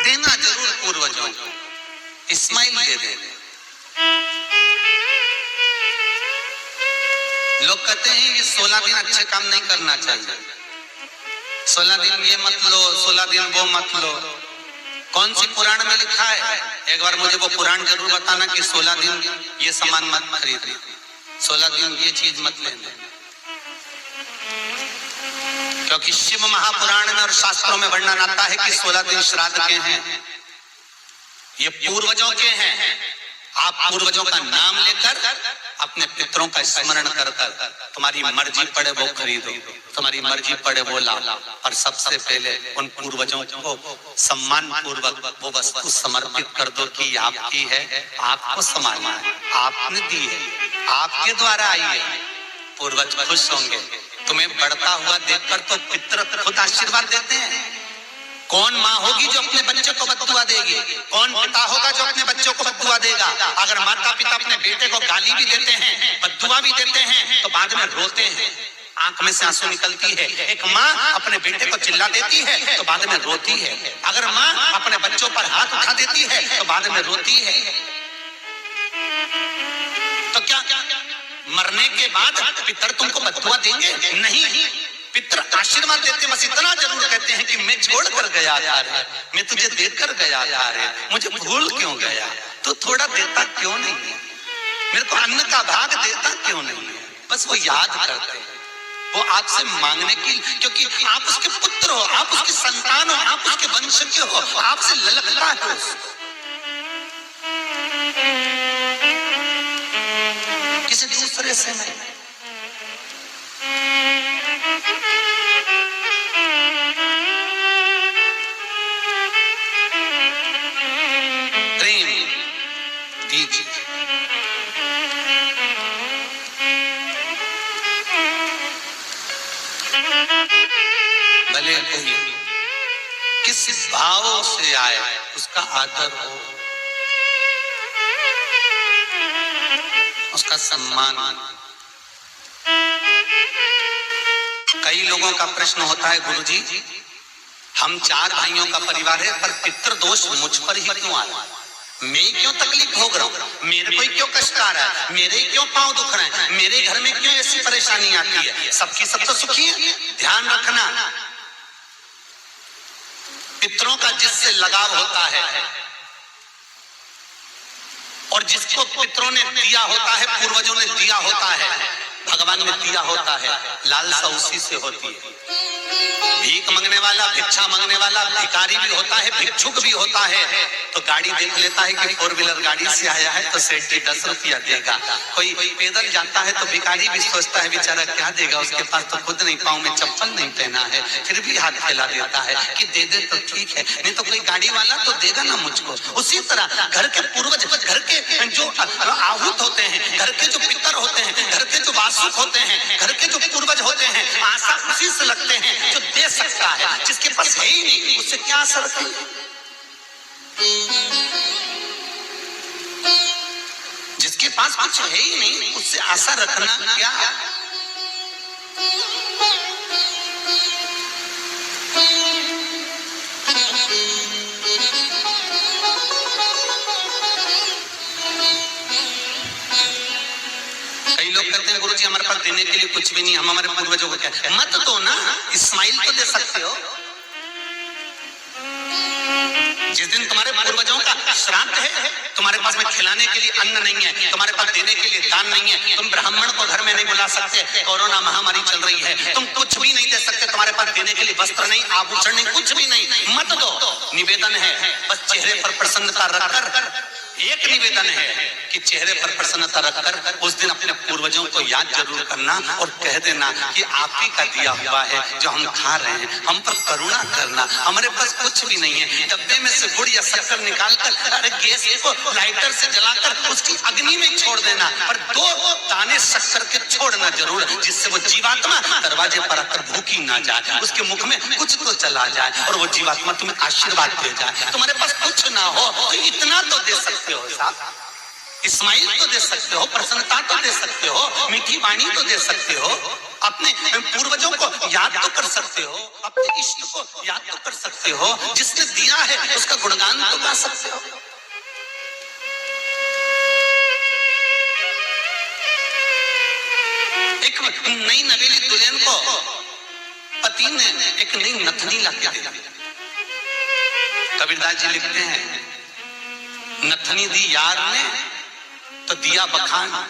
देना जरूर पूर्वजों को, इस्माइल दे दे। लोग कहते हैं ये 16 दिन अच्छे काम नहीं करना चाहिए, 16 दिन ये मत लो, 16 दिन वो मत लो। कौन सी पुराण में लिखा है? एक बार मुझे वो पुराण जरूर बताना कि 16 दिन ये सामान मत खरीदना, 16 दिन ये चीज मत लेना। क्योंकि शिव महापुराण में और शास्त्रों में वर्णन आता है कि 16 दिन श्राद्ध के हैं, ये पूर्वजों के हैं। आप पूर्वजों का नाम लेकर अपने पितरों का स्मरण कर कर तुम्हारी मर्जी पड़े वो खरीदो, तुम्हारी मर्जी पड़े वो लाओ, और सबसे पहले उन पूर्वजों को सम्मान पूर्वक वो वस्तु समर्पित कर दो कि आपकी है, आपको संभालना है, आपने दी है, आपके द्वारा आई है। पूर्वज खुश होंगे। तुम्हें बढ़ता हुआ देखकर तो पितर खुद आशीर्वाद देते हैं। कौन माँ होगी जो अपने बच्चे को बद्दुआ देगी? कौन पिता होगा जो अपने बच्चों को बद्दुआ देगा? अगर माता पिता अपने बेटे को गाली भी देते हैं, बद्दुआ भी देते हैं, तो बाद में रोते हैं, आंख में से आंसू निकलती है। एक माँ अपने बेटे को चिल्ला देती है तो बाद में रोती है। अगर माँ अपने बच्चों पर हाथ उठा देती है तो बाद में रोती है। तो क्या मरने के बाद पितर तुमको बद्दुआ देंगे? नहीं, पितर आशीर्वाद देते, बस इतना जरूर कहते हैं कि मैं छोड़ कर गया था रे, मैं तुझे देकर गया था रे, मुझे भूल क्यों गया? तो थोड़ा देता क्यों नहीं है? मेरे को अन्न का भाग देता क्यों नहीं है? बस वो याद करते हैं, वो आपसे मांगने की, क्योंकि आप उसके पुत्र हो, आप उसके संतान हो, आप उसके वंश के हो, आपसे ललकता है किसी दूसरे से नहीं। प्रेम दीजिए। भले कोई किस भाव से आए उसका आदर हो, उसका सम्मान। कई लोगों का प्रश्न होता है, गुरुजी हम 4 भाइयों का परिवार है पर पितृदोष मुझ पर ही क्यों आ रहा है? मैं क्यों तकलीफ भोग रहा हूँ? मेरे को क्यों कष्ट आ रहा है? मेरे क्यों पांव दुख रहे हैं? मेरे घर में क्यों ऐसी परेशानी आती है? सबकी सब तो सुखी है। ध्यान रखना, पितरों का जिससे लगाव होता है और जिसको पितरों ने दिया होता है, पूर्वजों ने दिया होता है, भगवान ने दिया होता है, लालसा उसी से होती है। भीख मांगने वाला, भिक्षा मांगने वाला भिखारी भी होता है, भिक्षुक भी होता है। तो गाड़ी देख लेता है कि 4 व्हीलर गाड़ी से आया है तो सेठ जी 10 रुपया देगा। कोई पैदल जाता है तो भिखारी भी सोचता है बेचारा क्या देगा, उसके पास तो खुद नहीं, पाँव में चप्पल नहीं पहना है, फिर भी हाथ फैला देता है कि दे दे तो ठीक है, नहीं तो कोई गाड़ी वाला तो देगा ना मुझको। उसी तरह घर के पूर्वज, घर के जो आहूत होते हैं, घर के जो पितर होते हैं, घर के जो वासुक होते हैं, घर के जो पूर्वज होते हैं, आशा उसी से लगते हैं जो दे सकता है। जिसके पास है ही नहीं उससे क्या आशा रखें? जिसके पास कुछ है ही नहीं उससे आशा रखना क्या? कई लोग कहते हैं गुरुजी हमारे पास देने के लिए कुछ भी नहीं, हम हमारे पूर्वजों को क्या? मत दो ना, इस्माइल तो दे सकते हो। जिस दिन तुम्हारे पूर्वजों का श्राद्ध है, तुम्हारे पास में खिलाने के लिए अन्न नहीं है, तुम्हारे पास देने के लिए दान नहीं है, तुम ब्राह्मण को घर में नहीं बुला सकते, कोरोना महामारी चल रही है, तुम कुछ भी नहीं दे सकते, तुम्हारे पास देने के लिए वस्त्र नहीं, आभूषण नहीं, कुछ भी नहीं, मत दो। निवेदन है बस चेहरे पर प्रसन्नता रखकर, एक निवेदन है कि चेहरे पर प्रसन्नता रखकर उस दिन अपने पूर्वजों को याद जरूर करना और कह देना कि आप ही का दिया हुआ है जो हम खा रहे हैं, हम पर करुणा करना, हमारे पास कुछ भी नहीं है। डब्बे में से गुड़ या शक्कर निकालकर, अरे गैस को लाइटर से जलाकर उसकी अग्नि में छोड़ देना, पर 2 दाने शक्कर के छोड़ना जरूर, जिससे वो जीवात्मा दरवाजे पर आकर भूखी ना जाए, उसके मुख में कुछ तो चला जाए और वो जीवात्मा तुम्हें आशीर्वाद दे जाए। तुम्हारे पास कुछ ना हो तो इतना तो दे सकते हो साहब, इस्माइल तो दे सकते हो, प्रसन्नता तो दे सकते हो, मीठी वाणी तो दे सकते हो। अपने पूर्वजों को याद तो कर सकते हो, अपने इष्ट को याद तो कर सकते हो, जिसने दिया है उसका गुणगान तो गा सकते हो। एक नई नवेली दुल्हन को पति ने एक नई नथनी ला के दी। कबीरदास जी लिखते हैं, नथनी दी यार ने तो दिया बखान।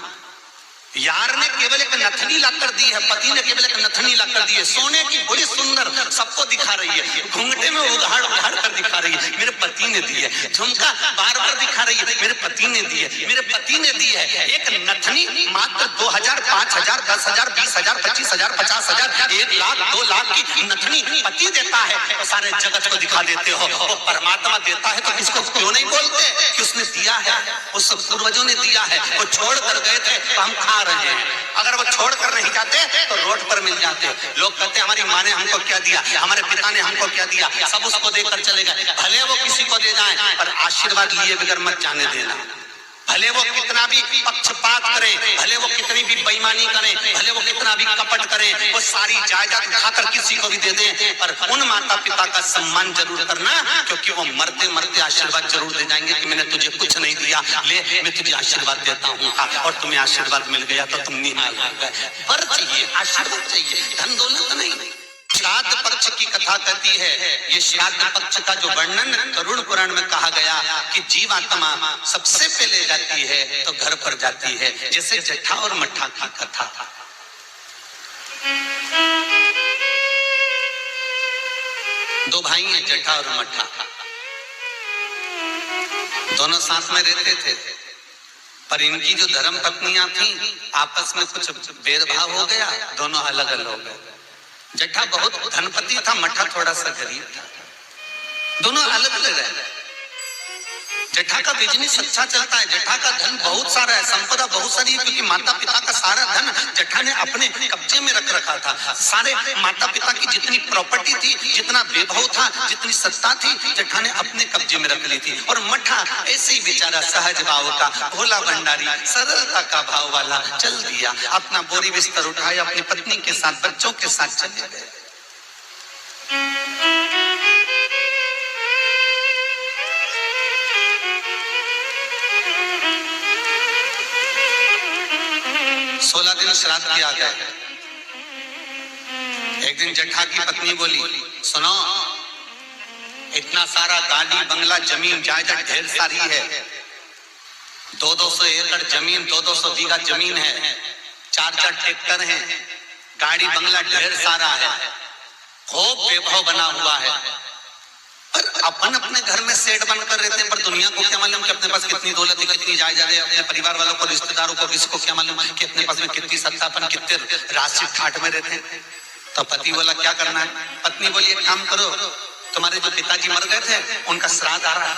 यार ने केवल एक नथनी लाकर दी है, पति ने केवल एक नथनी लाकर दी है, सोने की बड़ी सुंदर, सबको दिखा रही है, घूंघटे में उघाड़ उघाड़ कर दिखा रही है, मेरे पति ने दी है। झुमका बार बार दिखा रही है, मेरे पति ने दी है, मेरे पति ने दी है। एक नथनी मात्र 2000, 5000, 10,000, 20,000, 25,000, 50,000, 1 लाख, 2 लाख की नथनी पति देता है तो सारे जगत को दिखा देते हो। वो परमात्मा देता है तो किसको क्यों नहीं बोलते कि उसने दिया है, उस पूर्वजों ने दिया है। वो छोड़ कर गए थे तो हम खा रहे हैं, अगर वो छोड़ कर नहीं जाते तो रोड पर मिल जाते। लोग कहते हमारी माँ ने हमको क्या दिया, हमारे पिता ने हमको क्या दिया, सब उसको देकर चले गए। भले वो किसी को दे जाएं पर आशीर्वाद लिए बगैर मत जाने देना। भले वो कितना भी पक्षपात करें, भले वो कितनी भी बेईमानी करें, भले वो कितना भी कपट करें, वो सारी जायदाद उठाकर किसी को भी दे दें, पर उन माता पिता का सम्मान जरूर करना, क्योंकि वो मरते मरते आशीर्वाद जरूर दे जाएंगे कि मैंने तुझे कुछ नहीं दिया, ले मैं तुझे आशीर्वाद देता हूँ, और तुम्हें आशीर्वाद मिल गया तो तुम निहाल हो गए। वर चाहिए, आशीर्वाद चाहिए, धन दौलत नहीं। श्राद्ध पक्ष की कथा कहती है, ये श्राद्ध पक्ष का जो वर्णन गरुड़ पुराण में कहा गया कि जीवात्मा सबसे पहले जाती है तो घर पर जाती है, जैसे जट्ठा और मट्ठा की कथा। दो भाई हैं, जट्ठा और मट्ठा, दोनों साथ में रहते थे, पर इनकी जो धर्म पत्नियां थी आपस में कुछ भेदभाव हो गया, दोनों अलग अलग हो गए। जट्ठा बहुत धनपति था, मट्ठा थोड़ा सा गरीब था, दोनों अलग अलग रहे। जट्ठा का बिजनेस अच्छा चलता है, जट्ठा का धन बहुत सारा है, संपदा बहुत सारी है, क्योंकि माता पिता का सारा धन जट्ठा ने अपने कब्जे में रख रखा था। सारे माता पिता की जितनी प्रॉपर्टी थी, जितना वैभव था, जितनी सत्ता थी, जट्ठा ने अपने कब्जे में रख ली थी। और मट्ठा ऐसे ही बेचारा सहज भाव का, भोला भंडारी, सरलता का भाव वाला चल दिया, अपना बोरी बिस्तर उठाया, अपनी पत्नी के साथ, बच्चों के साथ चले गए। श्राद्ध किया गया। एक दिन जट्ठा की पत्नी बोली, सुनो, इतना सारा गाड़ी बंगला जमीन जायदाद ढेर सारी है, 200 एकड़ जमीन, 200 बीघा जमीन है, 4 ट्रैक्टर हैं, गाड़ी बंगला ढेर सारा है, खूब वैभव बना हुआ है, पर अपन अपने घर में सेठ बनकर रहते हैं, पर दुनिया को क्या मालूम कि अपने पास कितनी दौलत है, कितनी जायदाद है, अपने परिवार वालों को, रिश्तेदारों को, किसको क्या मालूम कि अपने पास में कितनी सत्ता, अपन कितने राशि ठाट में रहते हैं। तो पति बोला क्या करना है? पत्नी बोली एक काम करो, तुम्हारे जो पिताजी मर गए थे उनका श्राद्ध आ रहा है,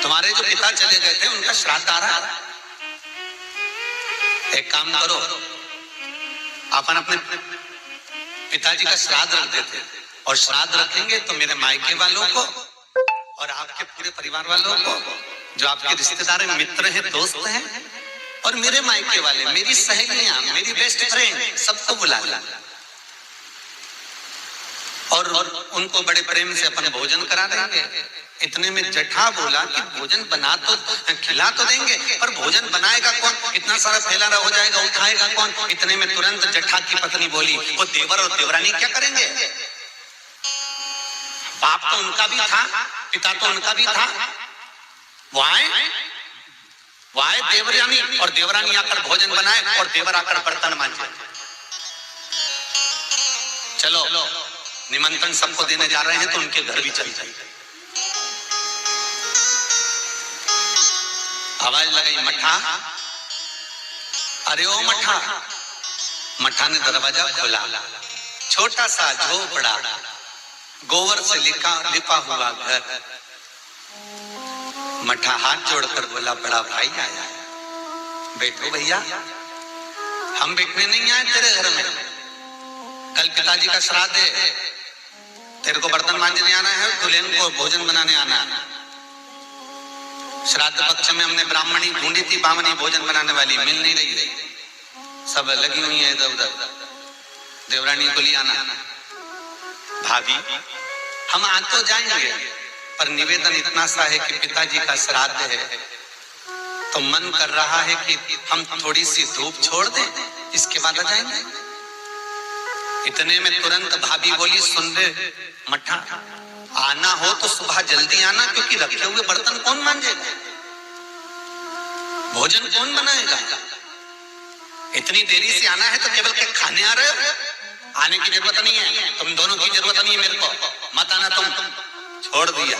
तुम्हारे जो पिता चले गए थे उनका श्राद्ध आ रहा है, एक काम करो, अपन अपने पिताजी का श्राद्ध रख देते, और श्राद्ध रखेंगे तो मेरे मायके वालों को और आपके पूरे परिवार वालों को, जो आपके रिश्तेदार हैं, मित्र हैं, दोस्त हैं, और मेरे मायके वाले, मेरी सहेलियां, मेरी बेस्ट फ्रेंड, सबको बुला ला, और उनको बड़े प्रेम से अपन भोजन करा देंगे। इतने में जट्ठा बोला कि भोजन बना तो खिला तो देंगे, पर भोजन बनाएगा कौन, इतना सारा फैला हो जाएगा, उठाएगा कौन? इतने में तुरंत जट्ठा की पत्नी बोली, वो देवर और देवरानी क्या करेंगे? बाप तो उनका भी था, पिता तो उनका भी था, वो आए देवरानी, और देवरानी आकर भोजन बनाए और देवर आकर बर्तन मांजे। चलो निमंत्रण सबको देने जा रहे हैं तो उनके घर भी चल जाए। आवाज लगाई, मट्ठा, अरे ओ मट्ठा। मट्ठा ने दरवाजा खोला, छोटा सा झोपड़ा, गोबर से लिपा हुआ घर। मट्ठा हाथ जोड़कर बोला, बड़ा भाई आया है, बैठो भैया, हम बैठने नहीं आए तेरे घर में, कल पिताजी का श्राद्ध है, तेरे को बर्तन मांजने आना है, दुल्हन को भोजन बनाने आना है, श्राद्ध पक्ष में हमने ब्राह्मणी ढूंढी थी, बामनी भोजन बनाने वाली, मिल नहीं रही है, सब लगी हुई है इधर उधर। देवरानी को लिया आना, भाभी हम आ तो जाएंगे पर निवेदन इतना सा है कि पिताजी का श्राद्ध है, तो मन कर रहा है कि हम थोड़ी सी धूप छोड़ दें, इसके बाद आ जाएंगे। इतने में तुरंत भाभी बोली, सुन रे मठा, आना हो तो सुबह जल्दी आना, क्योंकि रखे हुए बर्तन कौन मांजेगा, भोजन कौन बनाएगा। इतनी देरी से आना है तो केवल के खाने आ रहे हो, आने की जरूरत नहीं है, तुम दोनों की जरूरत नहीं है, मेरे को मत आना, तुम छोड़ दिया।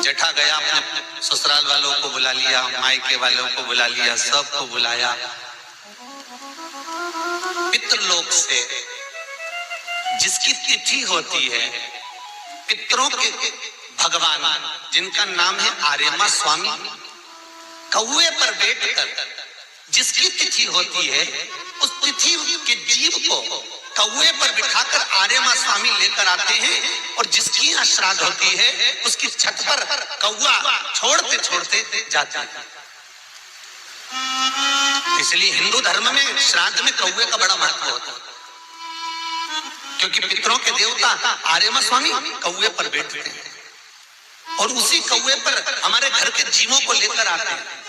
जेठा गया, अपने ससुराल वालों को बुला लिया, मायके वालों को बुला लिया, सबको बुलाया। पितृलोक से जिसकी तिथि होती है, पितरों के भगवान जिनका नाम है आर्यमा स्वामी, कौवे पर बैठकर जिसकी तिथि होती है, उस तिथि के जीव को कौवे पर बिठाकर आर्यमा स्वामी लेकर आते हैं, और जिसकी यहाँ श्राद्ध होती है उसकी छत पर कौवा छोड़ते छोड़ते जाता है। इसलिए हिंदू धर्म में श्राद्ध में कौवे का बड़ा महत्व होता है, क्योंकि पितरों के देवता आर्यमा स्वामी कौवे पर बैठते हैं, और उसी कौवे पर हमारे घर के जीवों को लेकर आते हैं।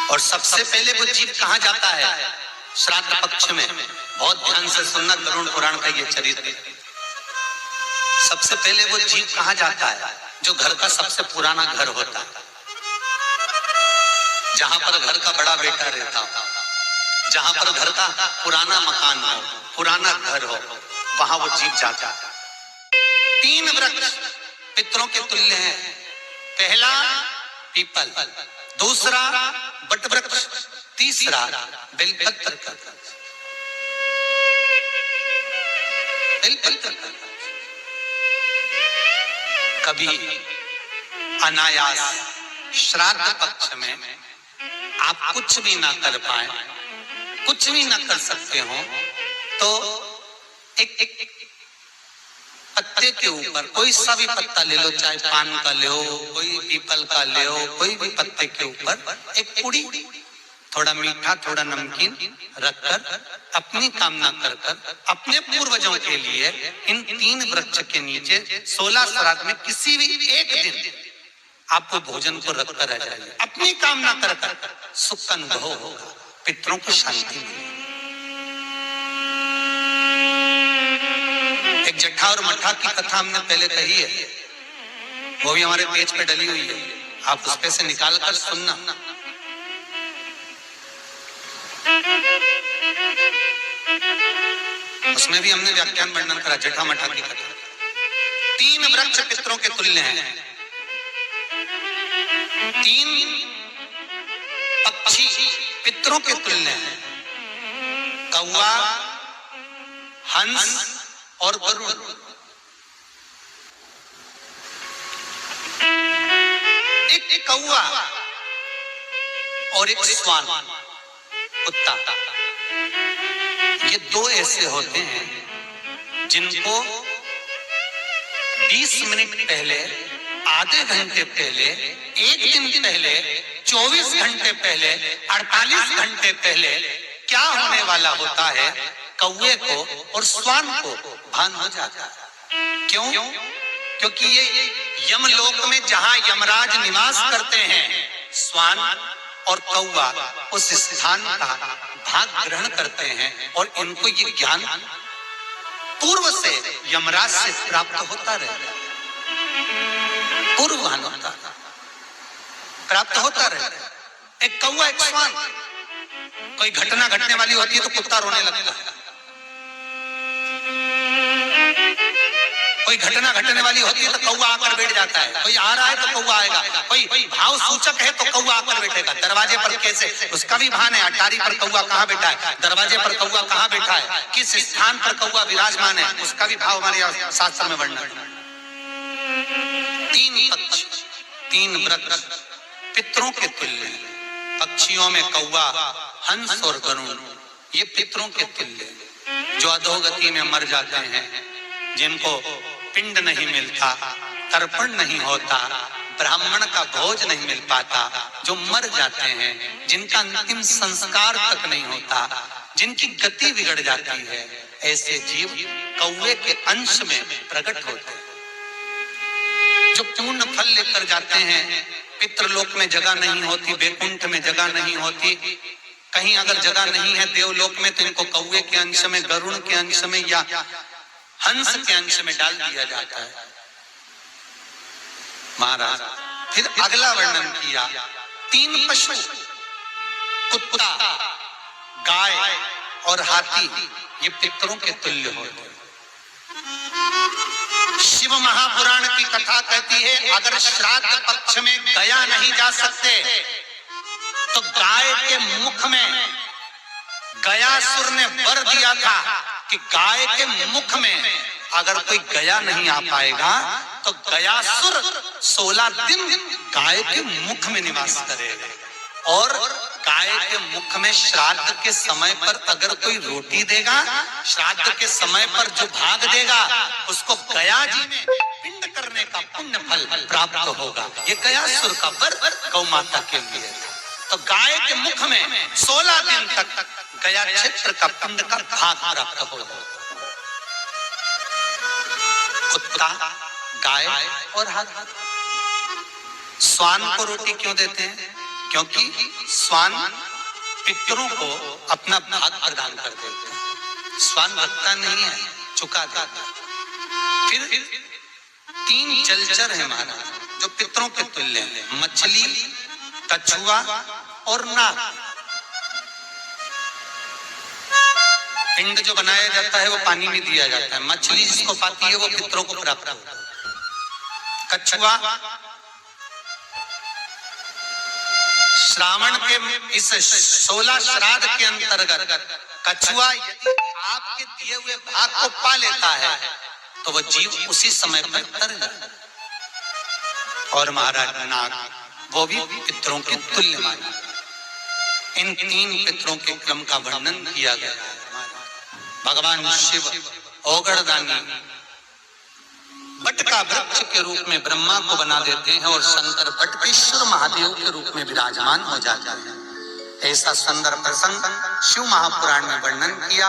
और सबसे पहले वो जीव कहाँ जाता है श्राद्ध पक्ष में, बहुत ध्यान से सुनना गरुड़ पुराण का ये चरित्र। सबसे पहले वो जीव कहाँ जाता है, जो घर का सबसे पुराना घर होता है, जहां पर घर का बड़ा बेटा रहता हो, जहां पर घर का पुराना मकान हो, पुराना घर हो, वहां वो जीव जाता है। 3 वृक्ष पितरों के तुल्य हैं, पहला पीपल, दूसरा बट वृक्ष, तीसरा बेलपत्र का वृक्ष। बेलपत्र का कभी अनायास श्राद्ध पक्ष में आप कुछ भी ना कर पाए, कुछ भी ना कर सकते हो, तो एक पत्ते के ऊपर कोई सा भी पत्ता ले लो, चाहे पान का ले हो, कोई पीपल का ले हो, कोई भी पत्ते के ऊपर एक पुड़ी, थोड़ा मीठा थोड़ा नमकीन रखकर अपनी कामना कर कर अपने पूर्वजों के लिए इन 3 वृक्ष के नीचे 16 श्राद्ध में किसी भी एक दिन आपको भोजन को रखकर रह जाइए, अपनी कामना कर कर सुख का अनुभव होगा, पितरों को शांति मिलेगी। एक जट्ठा और मट्ठा की कथा हमने पहले कही है, वो भी हमारे पेज पे डली हुई है, आप उस पे से निकाल कर सुनना। उसमें भी हमने व्याख्यान वर्णन करा जट्ठा मट्ठा की कथा। 3 वृक्ष पितरों के तुल्य हैं, 3 पक्षी पितरों के तुल्य हैं, कौवा, हंस और गरुड़। एक कौवा और एक श्वान, कुत्ता, ये 2 ऐसे होते हैं जिनको 20 मिनट पहले, आधे घंटे पहले, 1 दिन पहले, 24 घंटे पहले, 48 घंटे पहले क्या होने वाला होता है, कौवे को और श्वान को भान हो जाता है। क्यों? क्योंकि ये यमलोक में जहां यमराज निवास करते हैं, श्वान और कौवा उस स्थान का भाग ग्रहण करते हैं, और इनको ये ज्ञान पूर्व से यमराज से प्राप्त होता रहता है, पूर्वभान होता प्राप्त होता रहता है। एक कौवा एक श्वान, कोई घटना घटने वाली होती है तो कुत्ता रोने लगता है, कोई घटना घटने वाली होती है तो कौवा आकर बैठ जाता है, कोई आ रहा है तो कौवा आएगा, कोई भाव सूचक है तो कौवा आकर बैठेगा। दरवाजे पर कैसे, उसका भी भान है, अटारी पर कौवा कहाँ बैठा है, दरवाजे पर कौवा कहाँ बैठा है, किस स्थान पर कौवा विराजमान है, उसका भी भाव हमारे शास्त्र में वर्णन है। 3 पक्षी, 3 वृक्ष पितरों के तुल्य हैं। पक्षियों में कौवा, हंस और गरुड़, ये पितरों के तुल्य। जो अधोगति में मर जाते हैं, जिनको पिंड नहीं मिलता, तर्पण नहीं होता, ब्राह्मण का भोज नहीं मिल पाता, जो मर जाते हैं, जिनका अंतिम संस्कार तक नहीं होता, जिनकी गति बिगड़ जाती है, ऐसे जीव कौवे के अंश में प्रकट होते हैं। जो पूर्ण फल लेकर जाते हैं, पितृलोक में जगह नहीं होती, वैकुंठ में जगह नहीं होती, कहीं अगर जगह नहीं है देवलोक में, तो इनको कौवे के अंश में, गरुड़ के अंश में या हंस के अंश में डाल दिया जाता है। महाराज फिर अगला वर्णन किया, 3 पशु, कुत्ता, गाय और हाथी, ये पितरों के तुल्य होते हैं। शिव महापुराण की कथा कहती है, अगर श्राद्ध पक्ष में गया नहीं जा सकते, तो गाय के मुख में गयासुर ने वर दिया था कि गाय के मुख में अगर कोई गया नहीं आ पाएगा, तो गयासुर 16 दिन गाय के मुख में निवास करेगा। और गाय के मुख में श्राद्ध के समय पर अगर कोई रोटी देगा, श्राद्ध के समय पर जो भाग देगा, उसको गया जी में पिंड करने का पुण्य फल प्राप्त होगा। ये गयासुर का वर गौ माता के लिए। तो गाय के मुख में 16 दिन तक गया क्षेत्र का पिंड का भाग प्राप्त होगा। कुत्ता, गाय और हाथी। स्वान को रोटी क्यों देते हैं? क्योंकि स्वान पितरों को अपना भाग प्रदान कर देते हैं। स्वान रखता नहीं है, चुका देता। फिर 3 जलचर है महाराज जो पितरों के तुल्य हैं, मछली, कछुआ और नाग। पिंड जो बनाया जाता है वो पानी में दिया जाता है। मछली जिसको पाती है वो पितरों को प्राप्त होता है। कछुआ श्रावण के इस 16 श्राद्ध के अंतर्गत कछुआ यदि आपके दिए हुए भाग को पा लेता है, तो वह जीव उसी समय पर तर जाता है। और महाराज नाग, वो भी पितरों के तुल्य माना। इन 3 पितरों के क्रम का वर्णन किया गया है। भगवान शिव ओगड़दानी बट का वृक्ष के रूप में ब्रह्मा को बना देते हैं और शंकर बटकेश्वर महादेव के रूप में विराजमान हो जाते हैं। ऐसा सुंदर प्रसंग शिव महापुराण में वर्णन किया।